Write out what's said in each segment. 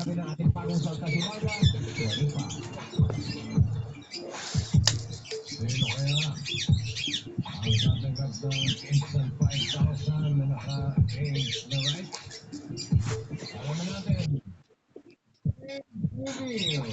sinabi ng ating bagong salkasimaga, pwede pa. Sino kaya ang tatanggap ng instant 5,000 na naka-age na right? Alaman natin. Movie.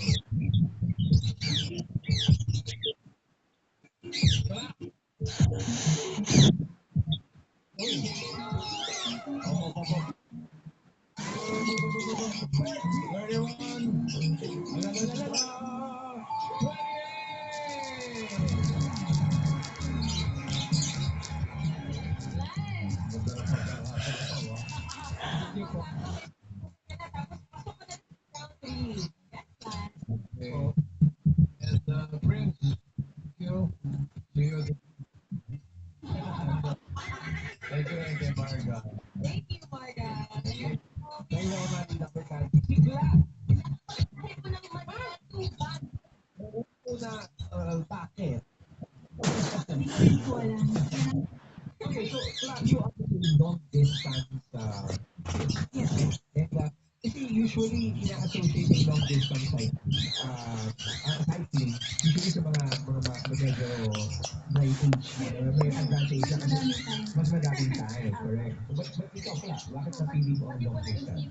Prince, you, see you. Thank you, Marga. Thank you, Marga. Thank you, Marga. Bigla. Kahit mo nang matutubag. Bakit? Hindi ko rin po alam. Okay, so you are doing long distance. Yes. And kasi usually ina-associate yung long distance cycling usually sa mga medyo may age, may advantage na kasi Madaming time. mas madaming time, correct. But ikaw pala, bakit napili mo ang long distance?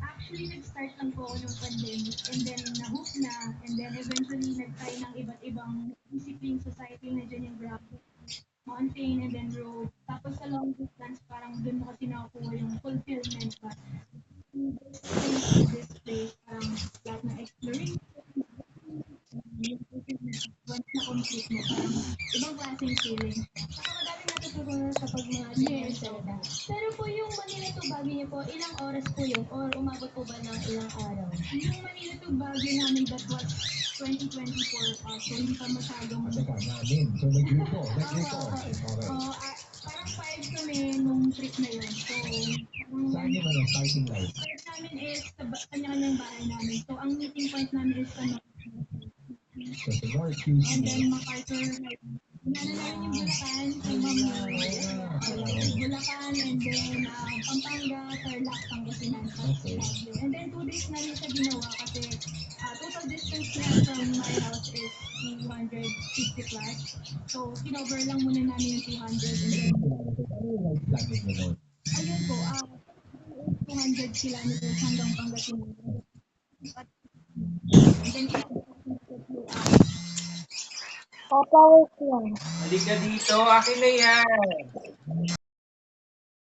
Actually, nag-start lang po ako ng pandemic and then na-hook na and then eventually nag-try ng iba't ibang discipline society na dyan yung gravel, mountain and then road. Tapos sa long distance, parang dun mo kasi nakukuha yung fulfillment pa. This place to this place, parang lahat ng exploration, yung fulfillment, once na-complete mo, parang ibang klaseng feeling. Saka madaming natutunan sa mga Yes. talaga. Pero po yung Manila to Baguio niyo po, ilang oras po yun? Or umabot po ba ng ilang araw? Yung Manila to Baguio namin, that was 2024 pa. So, hindi pa masyadong... Teka, namin. So nag-grupo. Okay. Parang 5 kami nung trip na yun. So, Saan yung fighting life? start namin is sa kanya-kanyang bahay namin. So, ang meeting point namin is sa North. So sa North QC. And then, MacArthur. Inano namin yung Bulacan. Sa Bulacan, and then Pampanga, Tarlac, Pangasinan. Okay. And then 2 days namin siya ginawa kasi total distance niya from my house is 250 plus. So, kinover lang muna namin yung 200. And then, Ano yung life planning mo doon? ayun po, 200 kilometers hanggang Pangasinan. And then, Papa, wait lang. Halika dito, akin na yan.